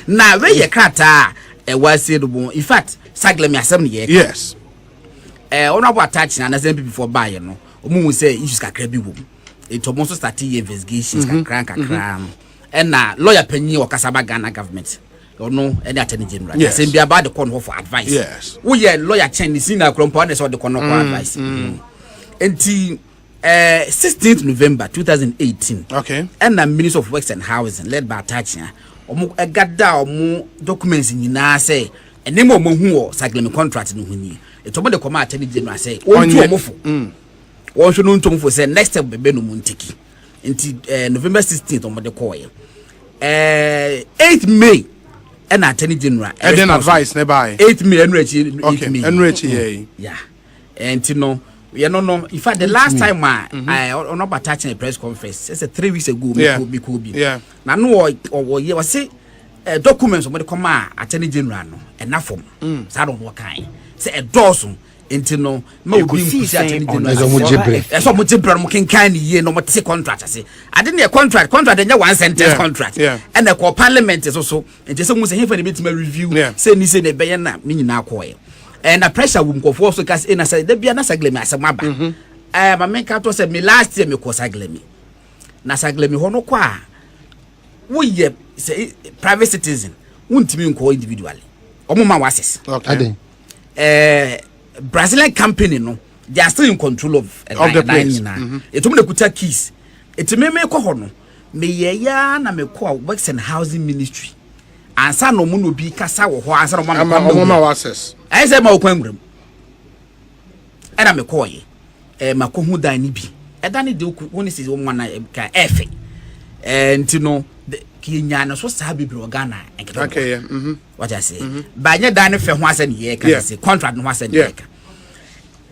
Now where you krata was said in fact sagle me asem ye yes honorable attach na some people for buy no omu say issues kakra bi wo it almost start investigations kakra and na lawyer penny or kasaba Ghana government or no any attorney general say be about the corner for advice yes we ye lawyer Chinese na krompo na so the corner for advice until 16th November 2018 okay and the Minister of Works and Housing led by Tachia omo egada omo documents nyina say enemo omo hu o saglemi contract no huni etomo de koma attorney general say ontu omofo won no ntu omofo say next step be no muntiki until November 16th omo de call 8th May and attorney general and then advice nearby 8th May enrechi yeah and you know you know in fact the last time I on about touching a press conference it's 3 weeks ago me could be na no or you say documents somebody come attorney general no enough form so I don't know kind say a dozen into no no be attorney general so much mo kan ye no mo take contract say I didn't a contract dey one sentence contract and the parliament is also and just say here for the meeting review say ni say na be na me nyina akoye and the pressure will go for so cause in say there be na saglemi asemaba ma me ka to say me last year me ko saglemi na saglemi ho no kwa wo ye say private citizen wuntimi nko individually omo ma access okay Brazilian company no they are still in control of the place etum na kuta keys etime me ko ho no me ye ya na me ko Works and Housing Ministry ansa no mu no bi kasa wo ho ansa no ma access I say ma okwangram era me koye makohu dan ni bi eda ne de woni se wo mana ka efe ntino kinya no so sa bibiri Ghana okay what I say ba nya dan ne fe ho asa ne ye ka say contract no asa ne ye ka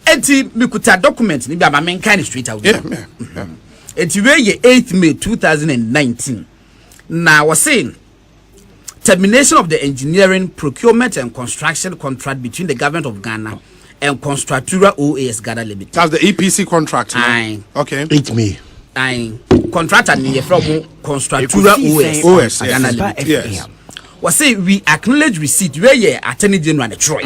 enti mikuta document ni bi ama men kan straight out enti we ye 8th May 2019 na was saying termination of the engineering, procurement and construction contract between the government of Ghana and Constructura OAS Ghana Limited. That's the EPC contract. Aye. Okay. 8 May. Aye. Contract and from Constructura OAS Ghana Limited. Yes. We say we acknowledge receipt where ye Attorney General the Troy.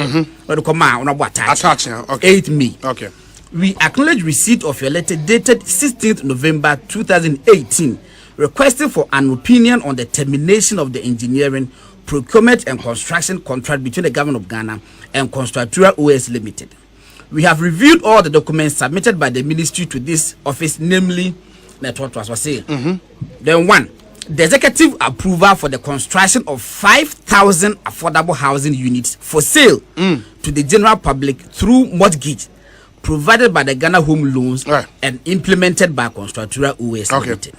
But come on attaching. Okay. 8 May. Okay. We acknowledge receipt of your letter dated 16th November 2018. Requesting for an opinion on the termination of the engineering, procurement and construction contract between the government of Ghana and Constructura OS Limited. We have reviewed all the documents submitted by the ministry to this office, namely, what was saying. Then 1, the executive approval for the construction of 5,000 affordable housing units for sale to the general public through mortgage provided by the Ghana Home Loans and implemented by Constructura OS Limited.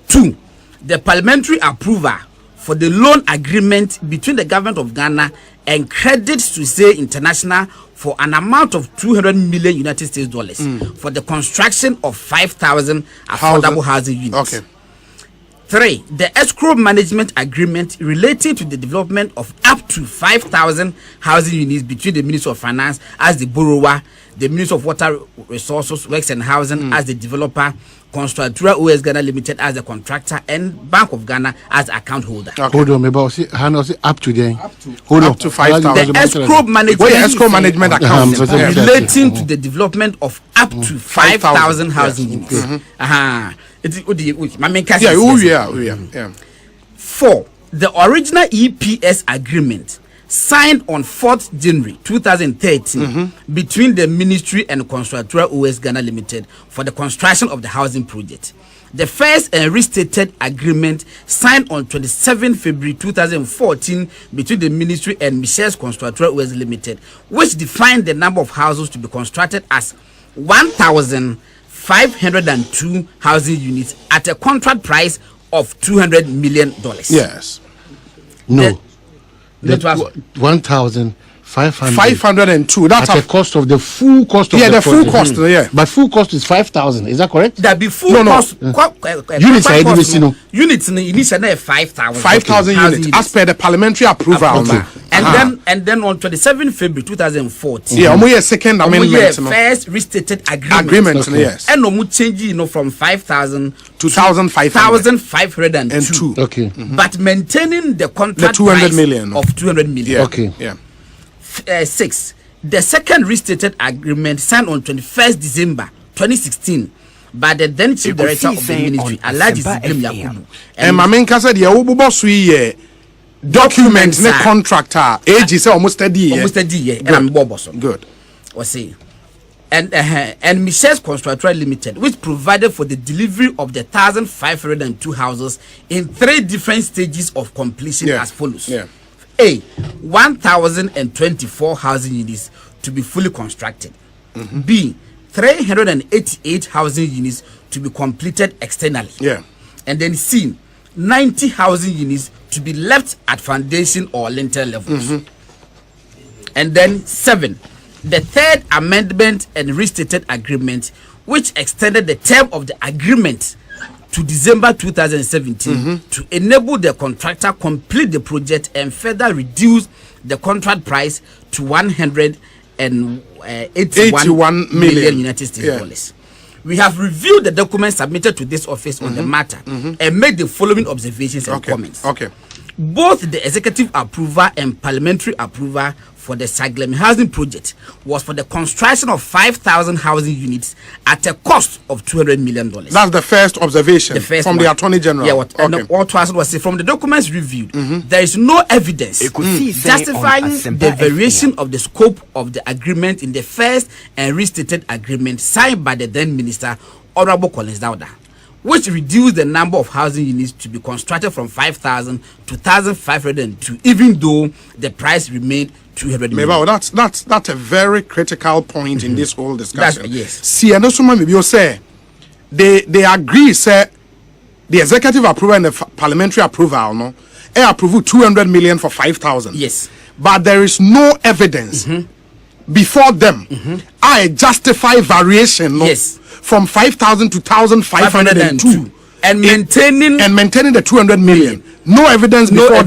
2, the parliamentary approval for the loan agreement between the government of Ghana and Credit Suisse International for an amount of $200 million United States dollars for the construction of 5,000 affordable housing units. Okay. 3, the escrow management agreement relating to the development of up to 5,000 housing units between the Ministry of Finance as the borrower, the Ministry of Water Resources, Works and Housing as the developer, Constructura OS Ghana Limited as the contractor, and Bank of Ghana as the account holder. Okay. Hold on, maybe I'll see up to then. Up to 5,000. The escrow management account relating to the development of up to 5,000 housing units. Yeah. 4, the original EPS agreement signed on 4th January 2013 between the ministry and Constructura OS Ghana Limited for the construction of the housing project. The first and restated agreement signed on 27 February 2014 between the ministry and Michel's Constructura OS Limited, which defined the number of houses to be constructed as 1,502 housing units at a contract price of $200 million. Yes. No. That was 1,502. That's at the cost of the full cost of the full cost. Yeah, but full cost is 5,000. Is that correct? That be full cost. Units initially 5,000. 5,000 units as per the parliamentary approval. And then on 27 February 2014. Yeah, omo second amendment. First restated agreement. Yes. And omo change, from 5,000 to 1,502. Okay. But maintaining the contract the 200 price million of 200 million. Yeah. Okay. Yeah. 6. The second restated agreement signed on 21st December 2016 by the then chief director of the ministry, Alhaji Ziblim Yakubu. And Mamenka said, "Yeah, we boss we documents ne contractor. Age say almost a year. Almost a year. And I'm Boboson. Good. Or say, and Michelle's Constructor Limited, which provided for the delivery of the 1,502 houses in 3 different stages of completion as follows. Yeah. A, 1,024 housing units to be fully constructed. B, 388 housing units to be completed externally. Yeah. And then C, 90 housing units to be left at foundation or lintel levels. And then 7, the third amendment and restated agreement, which extended the term of the agreement to December 2017 to enable the contractor complete the project and further reduce the contract price to 181 million United States dollars. We have reviewed the documents submitted to this office on the matter and made the following observations and comments. Okay. Both the executive approval and parliamentary approval for the Saglem housing project was for the construction of 5,000 housing units at a cost of $200 million. That's the first observation from the Attorney General. Yeah, and what was from the documents reviewed, there is no evidence justifying the variation of the scope of the agreement in the first and restated agreement signed by the then Minister, Honorable Collins Dauda, which reduced the number of housing units to be constructed from 5,000 to 1,502, even though the price remained 200 million. Maybe that's a very critical point in this whole discussion. Yes. See, and also maybe you say they agree, say the executive approval and the parliamentary approval, no, they approve 200 million for 5,000. Yes, but there is no evidence before them. I justify variation, no, from 5,000 to 1,502. And maintaining the 200 million. No evidence before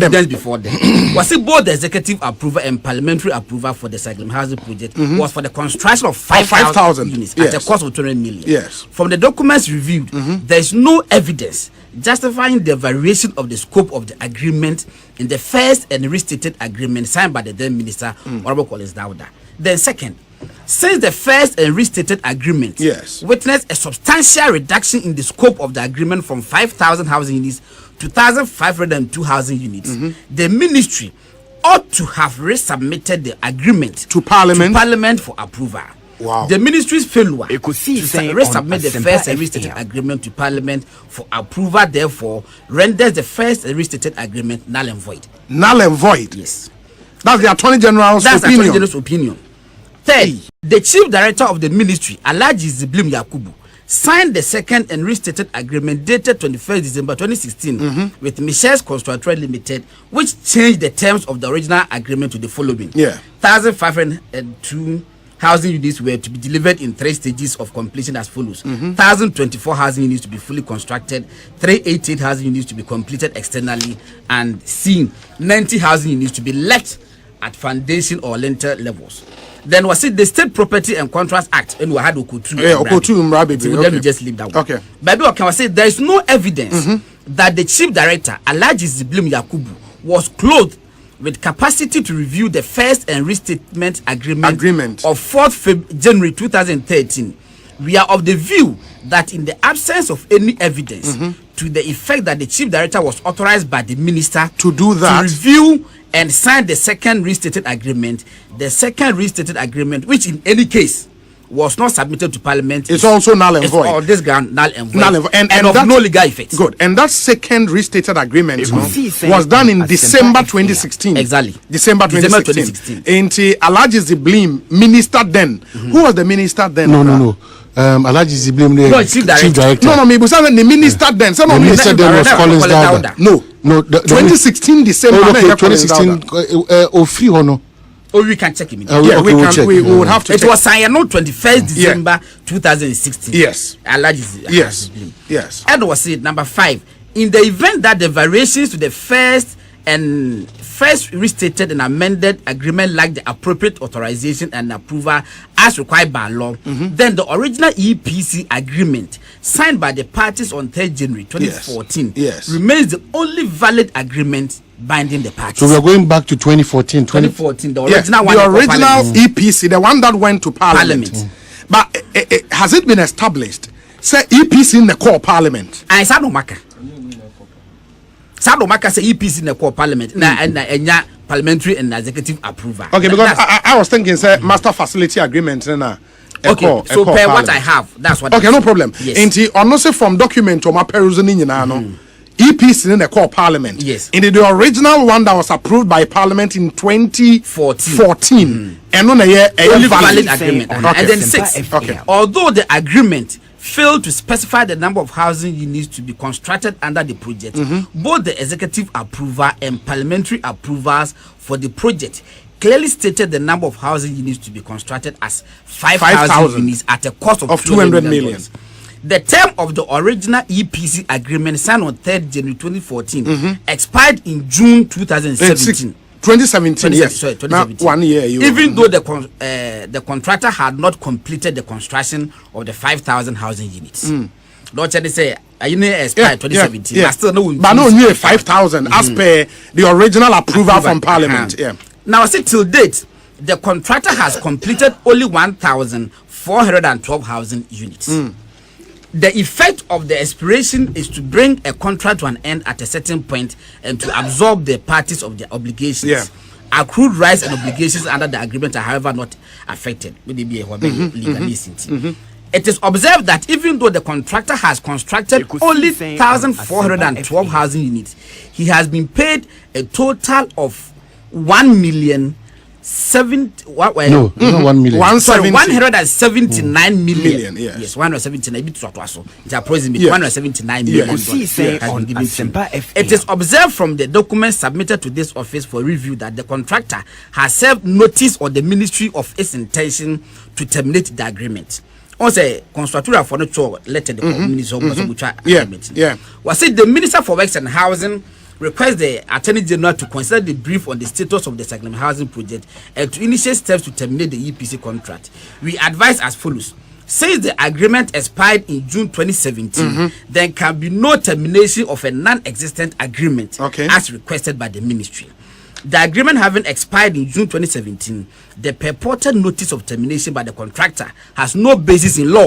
them. Was it both the executive approval and parliamentary approval for the Saglem housing project was for the construction of 5,000 units at a cost of 200 million? Yes. From the documents reviewed, there is no evidence justifying the variation of the scope of the agreement in the first and restated agreement signed by the then Minister, Honorable Collins Dauda. Then second, since the first and restated agreement witnessed a substantial reduction in the scope of the agreement from 5,000 housing units to 1,502 housing units, the ministry ought to have resubmitted the agreement to Parliament for approval. Wow. The ministry's failure to resubmit the first and restated agreement to Parliament for approval, therefore, renders the first and restated agreement null and void. Null and void? Yes. That's the Attorney General's opinion. Third, the Chief Director of the Ministry, Alhaji Ziblim Yakubu, signed the second and restated agreement dated 21st December 2016 with Michelle's Constructor Limited, which changed the terms of the original agreement to the following. 1,502 housing units were to be delivered in 3 stages of completion as follows. 1,024 housing units to be fully constructed, 388 housing units to be completed externally, and 90 housing units to be left at foundation or lintel levels. Then was it the State Property and Contracts Act and we had Okotu. Let me just leave that one. Okay. But I can say there is no evidence that the Chief Director, Alhaji Ziblim Yakubu, was clothed with capacity to review the first and restatement agreement of 4th January 2013. We are of the view that in the absence of any evidence to the effect that the Chief Director was authorized by the Minister to do that, to review and sign the second restated agreement, which in any case was not submitted to Parliament, it's also null and void. On this ground, null and void. And of no legal effect. Good. And that second restated agreement was done in December 2016. Exactly. December 2016. And Alhaji Ziblim, minister then. Who was the minister then? No. Alhaji Ziblim, the Chief Director. No, me. But the minister then. The minister then was Collins Dauda. No. 2016 December. 2016. Ofri Hono. Oh, we can check it. We would have to. It was signed on 21st December 2016. Yes. Yes. And was it number 5? In the event that the variations to the first and first restated and amended agreement lacked the appropriate authorization and approval as required by law, then the original EPC agreement signed by the parties on 3rd January 2014 remains the only valid agreement binding the parties. So we are going back to 2014. 2014, the original one. The original EPC, the one that went to Parliament. But has it been established? Say EPC in the core Parliament. I said no maka. Sadomaka say EPC in the core Parliament. Na parliamentary and executive approval. Okay, because I was thinking say master facility agreement na. Okay, so per what I have, that's what. Okay, no problem. Yes. Inti ono say from document or my perusing nyina no. EPC in the core Parliament. Yes. In the original one that was approved by Parliament in 2014. And on a valid agreement. Okay. And then 6. Okay. Although the agreement failed to specify the number of housing units to be constructed under the project, both the executive approval and parliamentary approvals for the project clearly stated the number of housing units to be constructed as 5,000 units at a cost of $200 million. The term of the original EPC agreement signed on 3rd January 2014 expired in June 2017. 2017, yes. Sorry, 2017. Now, 1 year. Even though the contractor had not completed the construction of the 5,000 housing units. Don't you say, I know expired 2017, but still no. But no, you 5,000 as per the original approval from Parliament. Now, I say till date, the contractor has completed only 1,412 housing units. The effect of the expiration is to bring a contract to an end at a certain point and to absorb the parties of their obligations. Accrued rights and obligations under the agreement are, however, not affected. It is observed that even though the contractor has constructed only 1,412 housing units, he has been paid a total of 1,179,000. Yes, 179 million. It is observed from the documents submitted to this office for review that the contractor has served notice on the Ministry of its intention to terminate the agreement. On say constructor for no letter the Ministry of agreement. Was it the Minister for Works and Housing request the Attorney General to consider the brief on the status of the Cyclone housing project and to initiate steps to terminate the EPC contract. We advise as follows. Since the agreement expired in June 2017, there can be no termination of a non-existent agreement as requested by the ministry. The agreement having expired in June 2017, the purported notice of termination by the contractor has no basis in law.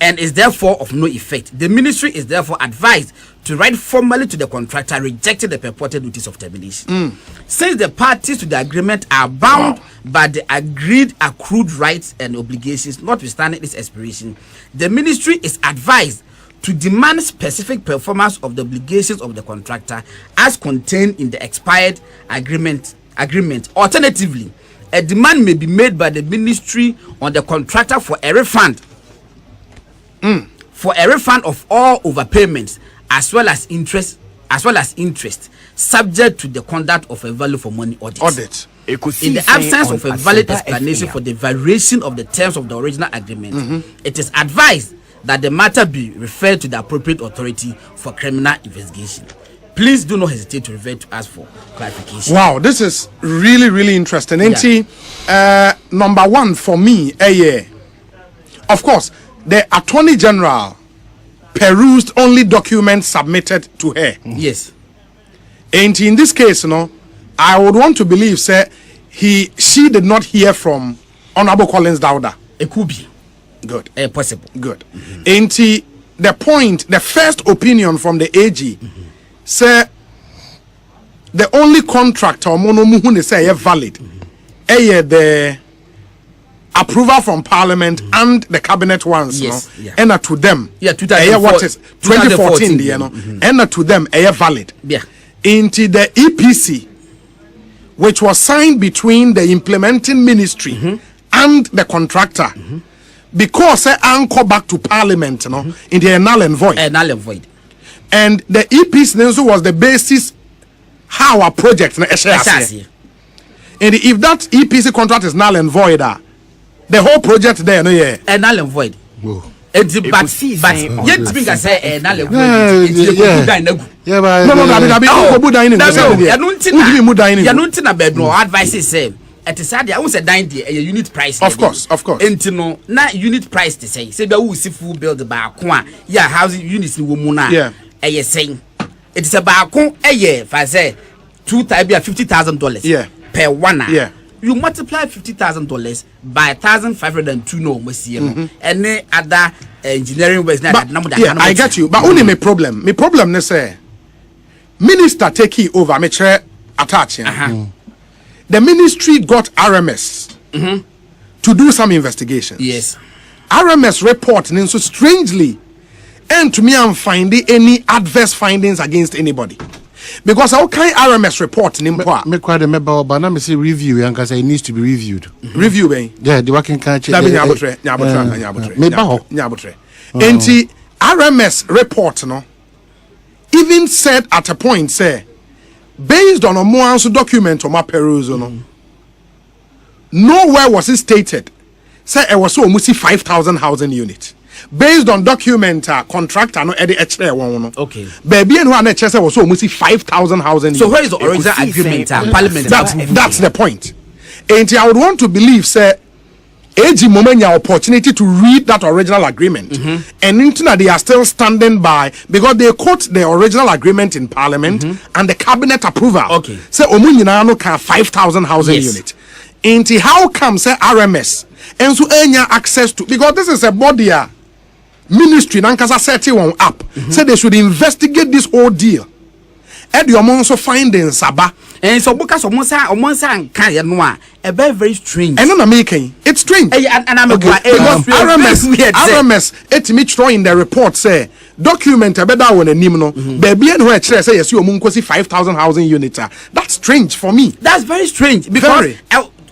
And is therefore of no effect. The ministry is therefore advised to write formally to the contractor rejecting the purported notice of termination. Since the parties to the agreement are bound by the agreed accrued rights and obligations, notwithstanding its expiration, the ministry is advised to demand specific performance of the obligations of the contractor as contained in the expired agreement. Alternatively, a demand may be made by the ministry on the contractor for a refund. For a refund of all overpayments as well as interest, subject to the conduct of a value for money audit. In the absence of a valid explanation for the variation of the terms of the original agreement, it is advised that the matter be referred to the appropriate authority for criminal investigation. Please do not hesitate to refer to us for clarification. Wow, this is really, really interesting. Number one for me, of course, the Attorney General perused only documents submitted to her. Yes. And in this case, I would want to believe, she did not hear from Honorable Collins Dauda. It could be. Good. Possible. Good. And the first opinion from the AG, the only contractor monomuhune say valid. The approval from Parliament and the cabinet ones, and to them, 2014, and to them, valid. Into the EPC, which was signed between the implementing ministry and the contractor, because anchor back to Parliament, in the null and void. And the EPC was the basis how our project, and if that EPC contract is null and void, the whole project there, null and void. But yet think I say null and void. Yeah, but no, go dining. You don't na bed no advice is same. At sad I was a dine a unit price. Of course. Entino na unit price to say be we see full build ba kwa ya housing units ni wo mu na e saying it is about a year if I say $50,000 per 1 hour. Yeah. You multiply $50,000 by 1,502 no any other engineering works that I get you, but only my problem ne say minister take it over me chair attach the ministry got RMS to do some investigations. Yes. RMS report so strangely and to me I'm finding any adverse findings against anybody. Because how can RMS report me quite remember but now me say review and cause it needs to be reviewed. Review yeah, the working catch nyabotre enti RMS report no even said at a point say based on a more document on my peruse nowhere was it stated say it was so almost 5,000 housing units. Based on document contractor no edit extra one. Okay. Baby and one HSA was almost 5,000 housing. So where is the original agreement? Parliament. That's the point. And I would want to believe say AG Momenya opportunity to read that original agreement. And into that they are still standing by because they quote the original agreement in Parliament and the cabinet approval. Okay. Say Omunyina no can 5,000 housing unit. And how come say RMS and so enya access to because this is a body ministry nankasa set one up say they should investigate this whole deal and you also finding saba and so because omonsa kan no a very strange and no making it's strange and I'm because RMS etimi throw in the report say document abeda won anim no baby and where say yes you omunkosi 5,000 housing units that's strange for me. That's very strange because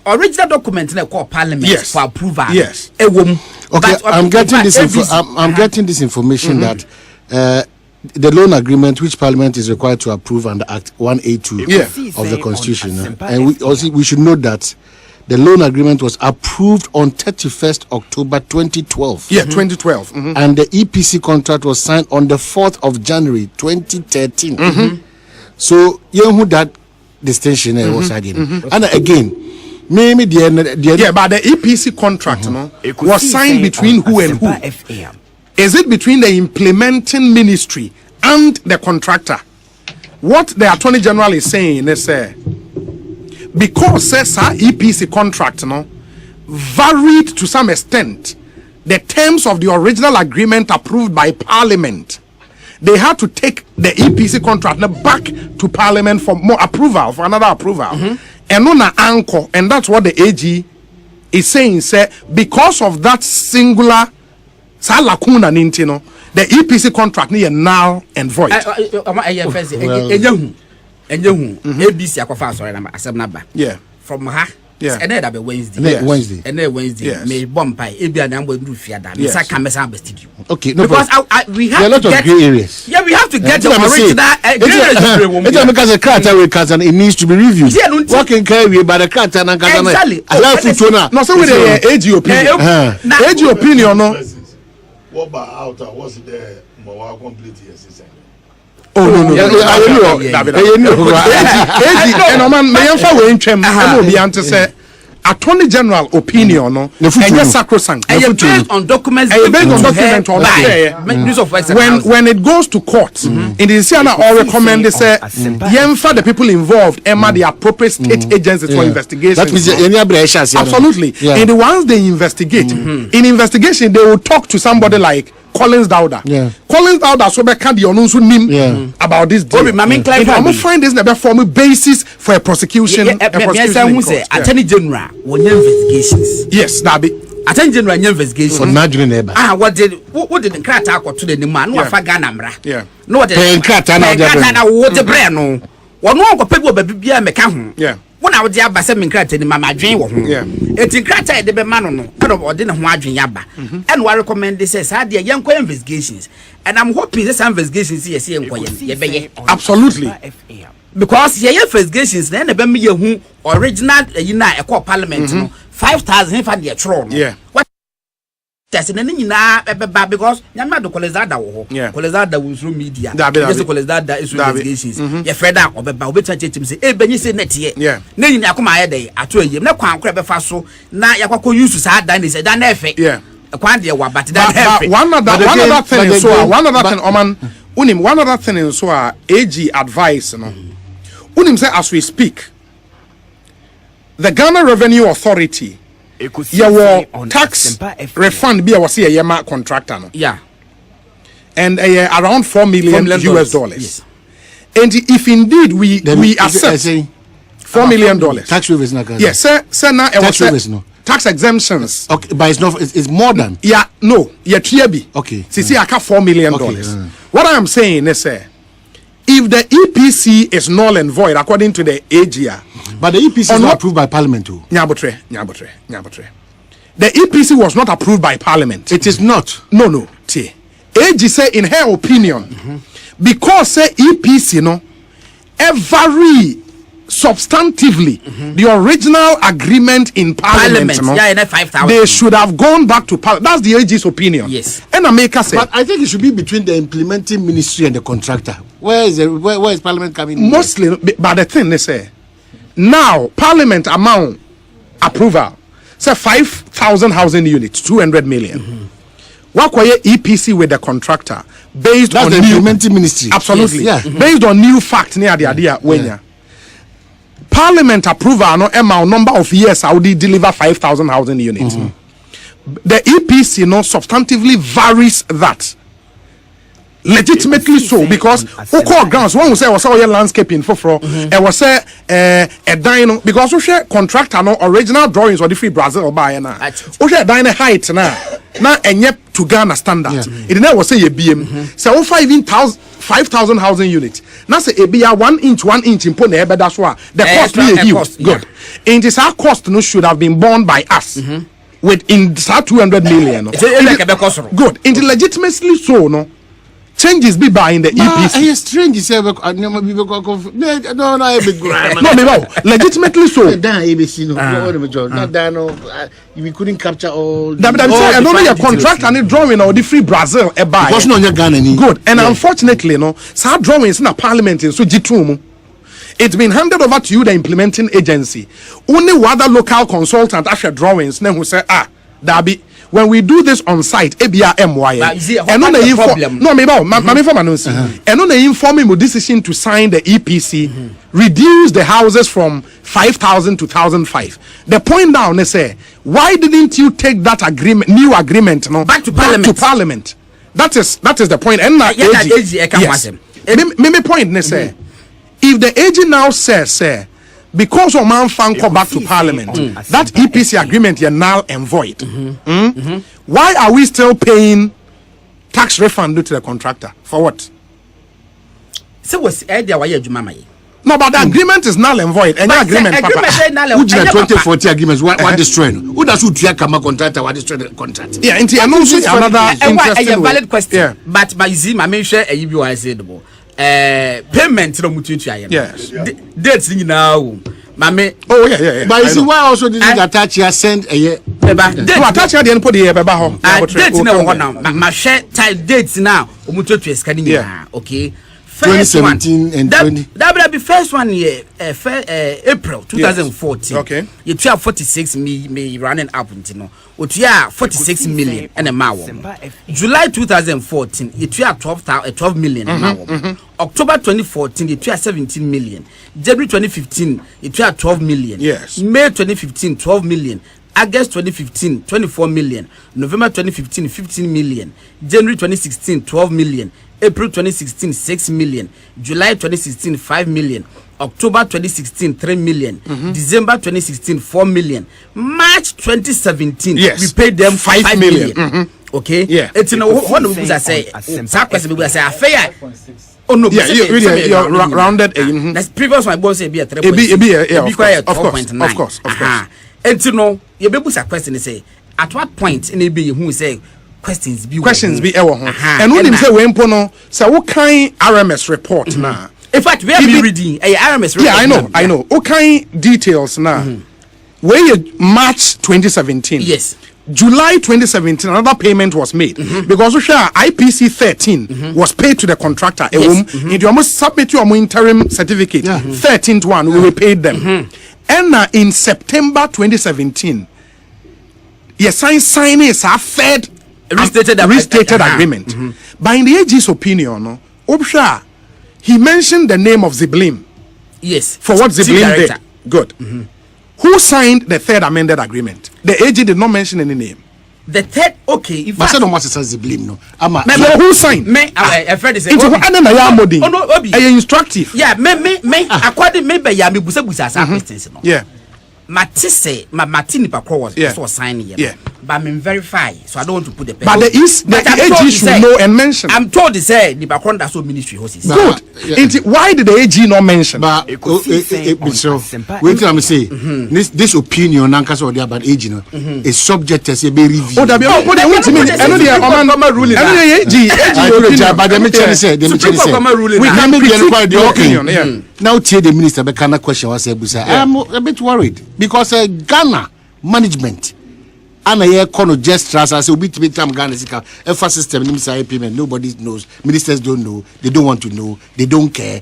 original document in the Parliament for approval. Yes. Okay, I'm getting this. I'm getting this information that the loan agreement, which Parliament is required to approve under Act 182 of the Constitution, and we should note that the loan agreement was approved on 31st October 2012. Yeah, 2012. And the EPC contract was signed on the 4th of January 2013. So you know that distinction was again, and again. Maybe but the EPC contract was signed between who and who? Is it between the implementing ministry and the contractor? What the Attorney General is saying is because EPC contract varied to some extent the terms of the original agreement approved by Parliament. They had to take the EPC contract back to Parliament for more approval, for another approval. And no na anchor, and that's what the AG is saying. Say because of that singular lacuna nintino, the EPC contract is null and void. Yeah. From her. Yeah. And then Wednesday. Yes. May bumpy. Okay, no because we have there are a lot of gray areas. Yeah, we have to get the original. Because the character it needs to be reviewed. What can carry by the character and exactly. No, so with the AG opinion. AG opinion, no. What about outer? What's the more complete yes? Oh no. Attorney General opinion no and sacrosanct based on documents when it goes to court in the Siena all recommend they say for the people involved the appropriate state agencies for investigation. That means absolutely. And the ones they investigate in investigation they will talk to somebody like Collins Dowda. Collins Dowda so be can the onunsu nim about this deal. I'm find this never form a basis for a prosecution. Attorney General when investigations. Yes, that be Attorney General investigations. What did the crata to the man no afa Ghana mra. No what the crata na what the brain no. One no go people be bia meka ho. When I was aba say me crata ni mama adwen wo ho. Eti crata de be ma no no ode ne ho adwen yaba. And we recommend this say dey yenko investigations. And I'm hoping this investigations yes yenko ye. Absolutely. Because your investigations then be me hu original na e call Parliament no 5,000 for the throne. What factors na nyina beba because nyama do kolezada wo ho kolezada wo through media yes kolezada is investigations ye freda obeba obetwa chechim say e benyi say net ye na nyina akoma aye dey ato ayem na kwan kora befa so na yakwa use sa dan dey say dan na efe kwan dey wa but dan efe one other thing oman unim one other thing in so AG advice no unim say as we speak the Ghana Revenue Authority your tax refund be was here yema contractor no and around $4 million US dollars yes. And if indeed we accept $4 million tax waivers na yes sir now tax waivers no tax exemptions okay but it's more than okay see I got $4 million what I am saying is if the EPC is null and void according to the AGR, but the EPC is not approved by Parliament too. Nyabotre. The EPC was not approved by Parliament. It is not. No. AG say in her opinion, because say EPC no, every substantively the original agreement in Parliament no, they should have gone back to Parliament. That's the AG's opinion. Yes. And America said, but I think it should be between the implementing ministry and the contractor. Where is Parliament coming in? Mostly, but the thing they say, now Parliament amount approval say 5,000 housing units, 200 million. What EPC with the contractor based that's on the new implementing ministry? Absolutely, yes, based on new fact near the idea when Parliament approval no amount number of years I would deliver 5,000 housing units. The EPC substantively varies that. Legitimately so, because who call grounds one will say was all landscaping for and was say a dino because we share contractor no original drawings or the free Brazil or buy na we share dino height na and yet to Ghana standard it never was say a BM so 5,000 housing units now say a be 1 inch in put the that's why the cost be a huge good and this our cost no should have been borne by us with in 200 million good in the legitimately so no changes be by in the EPC. It's strange. No, legitimately so. We couldn't capture all. I know your contract and it drawing or the free Brazil a buy. Because no Ghana. Good, and unfortunately, no, some drawings in a parliament in so G2. It's been handed over to you, the implementing agency. Only other local consultant after drawings, then who say Dabi. When we do this on site, ABRMY, and on the inform no, maybe and on the informing decision to sign the EPC, reduce the houses from 5,000 to 1,005. The point down, they say, why didn't you take that agreement, new agreement, back to Parliament? That is the point. And now, yes. Me point, they say, if the AG now says, because of man fan come back to Parliament, that EPC agreement is null and void. Why are we still paying tax refund to the contractor? For what? So what's idea why you mama? No, but the agreement is null and void. Any agreement, Papa. Who did 2040 agreements? What destroying? Who does who take a contractor? What destroy the contract? Yeah, and another interesting valid question. But you see, my main share I said payment no mututu aye. Yes. Dates now. Mame. Oh yeah. But you see why also did attach here send a year. Attach here the put the beba ho. Date now now. Ma share dates now. Mututu escani na. Okay. 2017 and 20. That will be first one year, April 2014. Yes. Okay. You have 46 me running up until no. You have 46 million and a mile. July 2014, you have 12 million. October 2014, you have 17 million. January 2015, you have 12 million. Yes. May 2015, 12 million. August 2015, 24 million. November 2015, 15 million. January 2016, 12 million. April 2016, 6 million. July 2016, 5 million. October 2016, 3 million. December 2016, 4 million. March 2017, yes, we paid them 5 million. Okay? Yeah. It's in one of the say, affair. Oh no, yeah, you're rounded. That's previous my boss say be a 3. Of course. And you know, you be a question say, at what point in be who say questions be and when him say we no say what kind RMS report now. In fact, we are reading a RMS report. Yeah, I know. What kind details now? Where you March 2017. Yes. July 2017, another payment was made because IPC 13 was paid to the contractor. It almost submit your interim certificate. 13th one, we paid them. And in September 2017, yes, sign is a third restated agreement. But in the AG's opinion, he mentioned the name of Ziblim. Yes. For what Ziblim did. Good. Who signed the third amended agreement? The AG did not mention any name. The third, okay. If I don't want to say Ziblim, no. So who signed? I've heard this. Instructive. Yeah, according maybe ya me busa questions no. Yeah. Matisse, Martini Pacro was signing. Yeah. But I'm verify, so I don't want to put the but the AG should know and mention. I'm told they say the background that's what ministry hosts. Good. Why did the AG not mention? But so wait till I say this opinion Nankas or the about AG is subject to say be review. Oh, that be what they want to mean. I know they are ruling. But the minister say we can be the opinion. Yeah. Now tell the minister but can question was say I'm a bit worried because Ghana management and a year corner just trust as a bit time Ghana system payment. Nobody knows. Ministers don't know. They don't want to know. They don't care.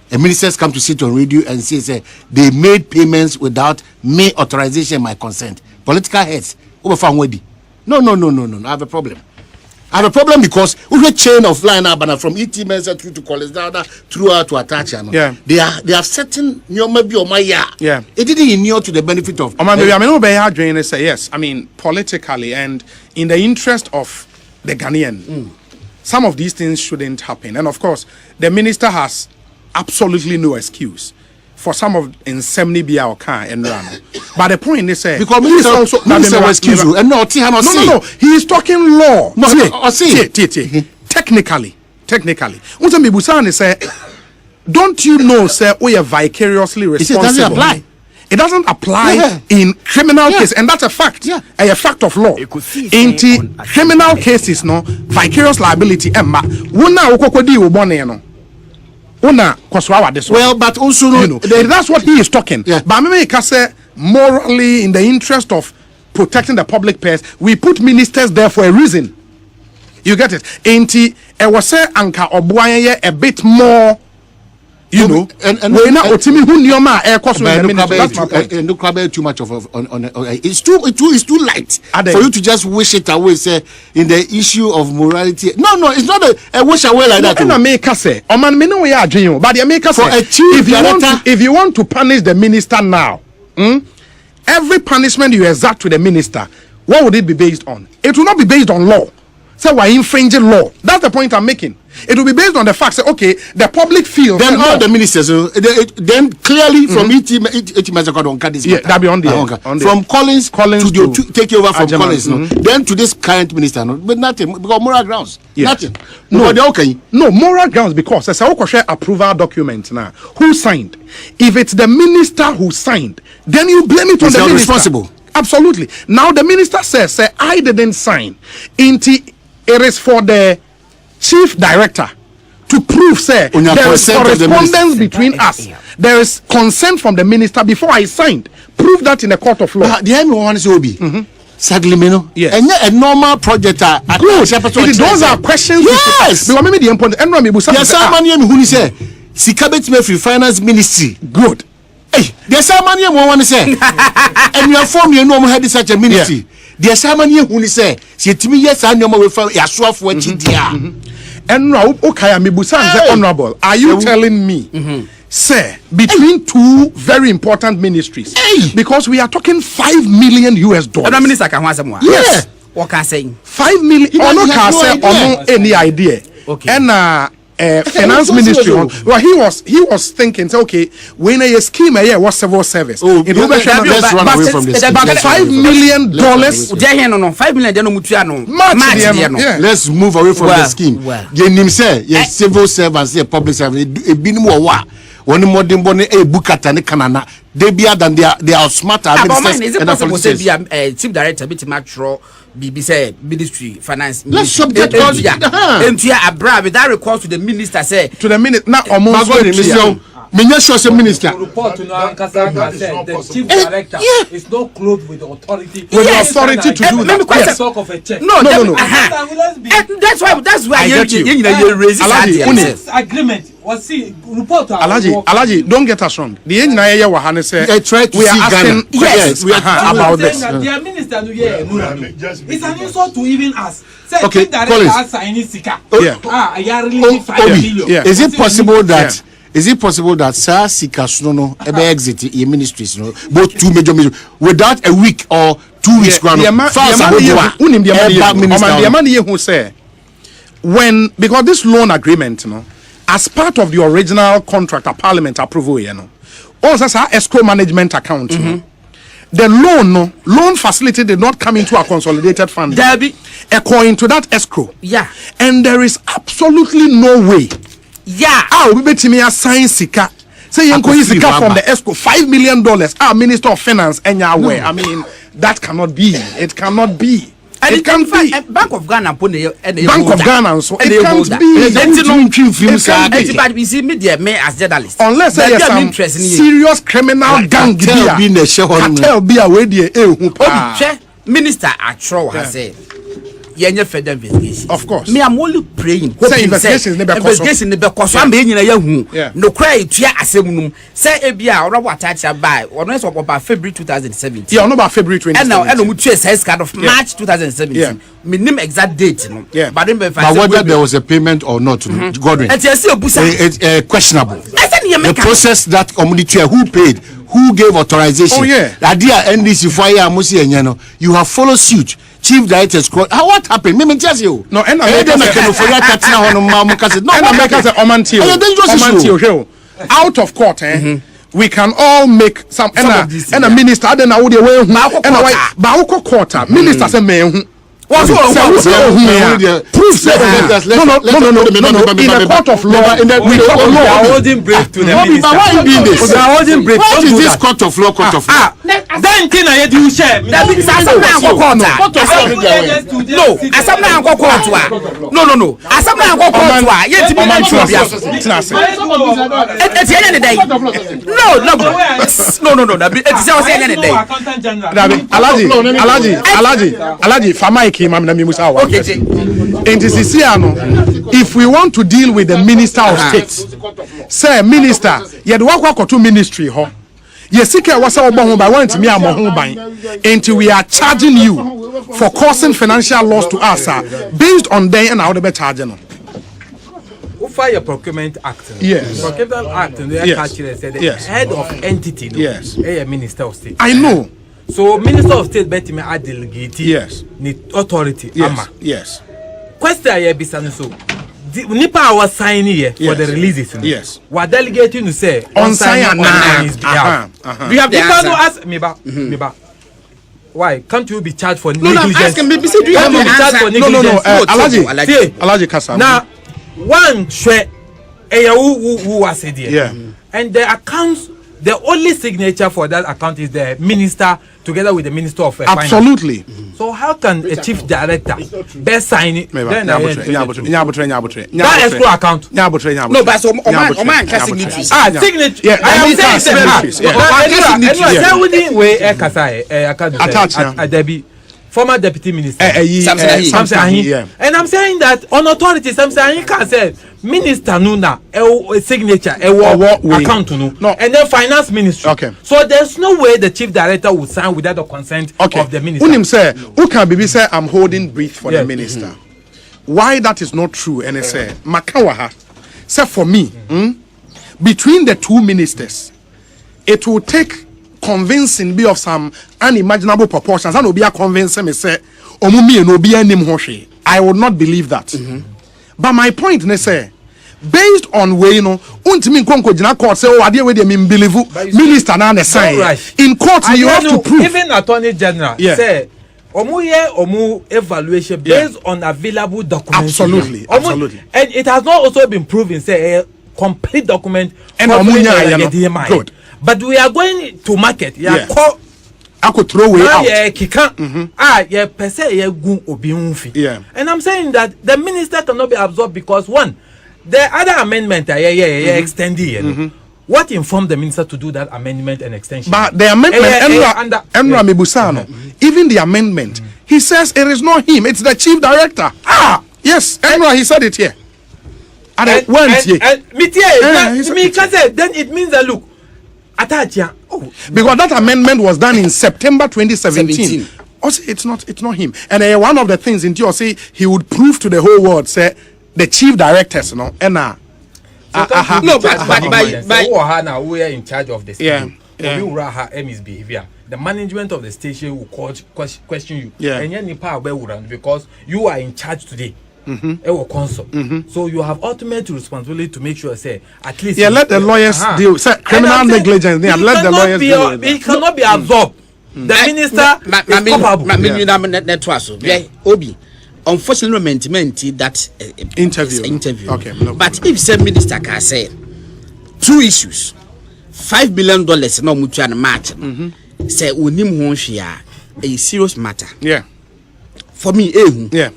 And ministers come to sit on radio and say they made payments without my authorization, my consent. Political heads over No. I have a problem. I have a problem because we have a chain of line up and from ETMS through to college down throughout to attach. Yeah. They have certain maybe on my year. Yeah. It didn't inure to the benefit of. Yes. I mean, politically and in the interest of the Ghanaian, some of these things shouldn't happen. And of course, the minister has absolutely no excuse for some of insomnia be our car and run. But the point is because minister also excuse you and no, he is talking law. No, Technically. What me Busani say, don't you know, sir, we are vicariously responsible. It doesn't apply. It doesn't apply in criminal case, and that's a fact. A fact of law. In criminal cases, no vicarious liability. Emma, wuna okokodi ubone no. Well, but also that's what he is talking. But I can say morally, in the interest of protecting the public purse, we put ministers there for a reason. You get it? Ain't I was say Anka Obuanye a bit more. You know, and we're not Otimi who knew my air cost. That's my point. Too much of it's too light for you to just wish it away. Say in the issue of morality. No, it's not a wish away like that. No, make us say, man, me know we are doing, but make us say, if you want to punish the minister now, every punishment you exact to the minister, what would it be based on? It will not be based on law. So we're infringing law. That's the point I'm making. It will be based on the fact that the public feels. Then all the ministers, then clearly from that be on the from Collins to take over from Collins, then to this current minister, but nothing because moral grounds. Nothing. No moral grounds because there's a approval document now. Who signed? If it's the minister who signed, then you blame it on the minister. Responsible. Absolutely. Now the minister says, I didn't sign. It is for the chief director to prove, there is correspondence between us. There is consent from the minister before I signed. Prove that in a court of law. The M1 is Obi. Saglimeno. Yes. And a normal project. Good. Those are questions. Yes. Because maybe the important. Yes, someone who say, Sikabet Murphy Finance Ministry. Good. Hey, there's someone who want to say, and your form, you know, had such a ministry. There's someone who say, see to me, yes, I know my way your swap for and now, okay, I'm honorable. Are you telling me, sir, between two very important ministries, because we are talking $5 million US? Yes. What can I say? 5 million. Any idea? Okay. And finance ministry. Well, he was thinking, okay, when a scheme was civil service. Let's run away from this. But $5 million. Let's move away from the scheme. Yes, civil servants, public servants. One more than a Bukatani Canana. They be than they are smarter. Is it possible to be chief director, bit macro, BBC ministry, finance? Let's subject and Abra with that request to the minister, say to the minute, not almost Minya Shose minister. Report to Ankasa said the chief director is not clothed with the authority. With the authority to do that. Yes. Talk of a check. No. That's why I get you. This agreement was see report to Alaji, don't get us wrong. The engineer Wahane said we are asking questions about this. Their minister it's an insult to even ask. Say okay, Collins. Is it possible that is it possible that Sir Sikasuno ebe exit the ministries, both two major without a week or 2 weeks ground? When because this loan agreement, as part of the original contract, a parliament approval, also as our escrow management account, the loan facility did not come into a consolidated fund. According to that escrow, and there is absolutely no way. We bet me a sign sika. Say you sika from the escrow $5 million. Minister of Finance and Yahweh. I mean, that cannot be. It cannot be. And it can't be. Bank of Ghana Bank of Ghana, so it can't be. See media as journalists. Unless there is some serious criminal gang cartel be away there. Minister Atro has said. Further investigation. Of course. Me, I'm only praying. Say investigation never cause. I'm being in a no cry to ya asemunum. Say ebia or what touch by or no about February 2017. Yeah, no about February 2017. And now we size card of March 2017. Minimum exact date. Yeah. But whether there was a payment or not, Godwin. It's questionable. The process that community who paid, who gave authorization. Oh yeah. NDC fire Musi and you have followed suit. Chief directors what happened? Me just you. No, and out of court, we can all make some and a minister then I would away quarter minister say me proof in a court of law in the holding brief to the minister. Why are you doing this? What is this court of law? Then thing I do share. No, if we want to deal with the minister of state, say minister, yet work to ministry, Yesika was our by one to me until we are charging you for causing financial loss to us, based on them and how they be charging. Fire Procurement Act. Yes. Procurement Act. The head of entity. Yes. A minister of state. I know. So minister of state bet me a delegate. Yes. Ni authority. Yes. Ama. Yes. Question here be so. Nipa was signing here for the releases. Yes. What delegating to say on sign on his behalf. We have the answer. Ask me back. Why can't you be charged for negligence? No, ask him. Do you have the answer? No. Alaji Kasa. Now, one share who was it here. Yeah. And the accounts, the only signature for that account is the minister together with the minister of finance. Absolutely. So how can a chief director best sign it? That escrow account. No, but so Oman can signature. Signature. Yeah, I am saying former deputy minister Samson Ahi. And I'm saying that on authority Samson Ahi can say minister Nuna a signature account no and then finance ministry. Okay. So there's no way the chief director would sign without the consent of the minister. Unim say who can be say I'm holding breath for the minister. Why that is not true? And I say Makawaha say for me between the two ministers it will take convincing be of some unimaginable proportions. And be a convincing me say omumi no be anim hoshe. I would not believe that. But my point is say based on where untimi nkonko jina court say oh ade we dey believe minister na the sign in court you have to prove. Even attorney general say omu evaluation based on available documents. Absolutely. And it has not also been proven say a complete document and good. But we are going to market. I could throw away out. And I'm saying that the minister cannot be absorbed because one, the other amendment extended. what informed the minister to do that amendment and extension? But the amendment, Enra Mebusano, even the amendment, he says it is not him, it's the chief director. Yes, Enra, he said it here. And then it means that look, because that amendment was done in September 2017. Also, it's not him. And one of the things in TOC, he would prove to the whole world, say the chief directors, no, and no, but we are in charge of the station. We will have misbehavior. The management of the station will question you. And you because you are in charge today. So you have ultimate responsibility to make sure, say, at least let the lawyers deal. Say, criminal negligence. Let the lawyers deal. It cannot be absorbed. The minister is culpable. Obi. Unfortunately, that interview. Okay, but if said minister can say 2 issues, $5 billion no mutual match, say unim honshia a serious matter. Yeah. For me, yeah.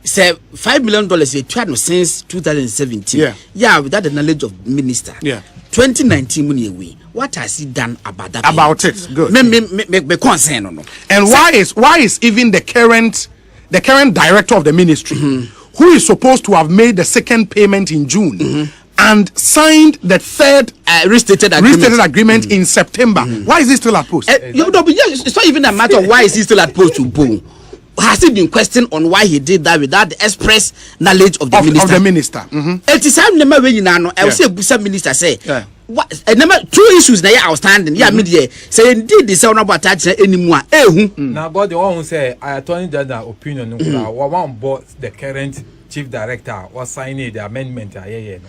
Say $5 million a tried since 2017. Yeah, without the knowledge of minister. 2019 money away. What has he done about that? About it, good. Me concern no. And why is even the current director of the ministry, who is supposed to have made the second payment in June and signed the third restated agreement in September, why is he still at post? It's not even a matter of why is he still at post to boom. Has he been questioned on why he did that without the express knowledge of the minister? It is time never when you know. I will say some minister say what number 2 issues na outstanding. Yeah, media say indeed the sound about touch anymore. Now, but the one who say I attorney general opinion one board the current chief director was signing the amendment. I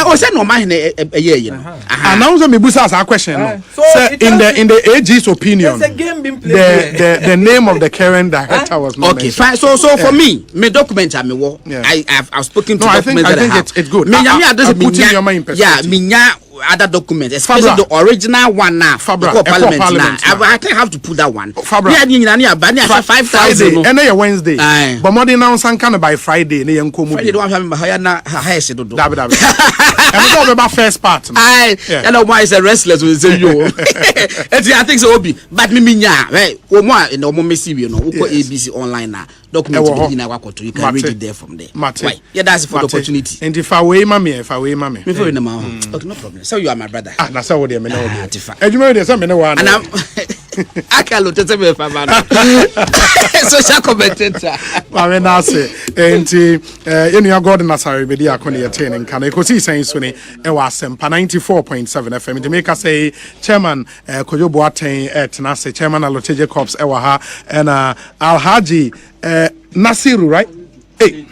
was saying no mind announcer me busa a question. So in the AG's opinion, the name of the current director was not mentioned. Fine. So for me document I've spoken to documents. I think it's good. Put in your mind perspective. Other documents, especially the original one now. Parliament now. I can have to put that one. 5,000. And then Wednesday. But more than now, some kind of by Friday. Friday don't have my and about first part. I know why it's a restless with say you. I think so. Obi, but me right. In the moment see you know. ABC online now. Document you can read it there from there. Why? Yeah, that's for the opportunity. And if I weigh mommy. Okay, no problem. So you are my brother. That's how they know. And I can't look at them social commentator. I mean, I say, and in your God, Nasari, be the Akoni attaining can I see saying Sunny, it was 94.7 FM. To make us say, Chairman Kojo Boateng at Nasa, Chairman Aloteje Corps, Ewaha, and Alhaji Nasiru, right? Hey,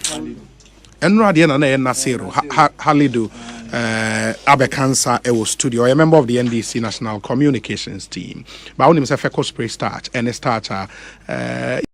and Radiana Nasiru, Halidu. Abekansa Ewo Studio, a member of the NDC National Communications Team. But I want him to say, Spray Start and a starter.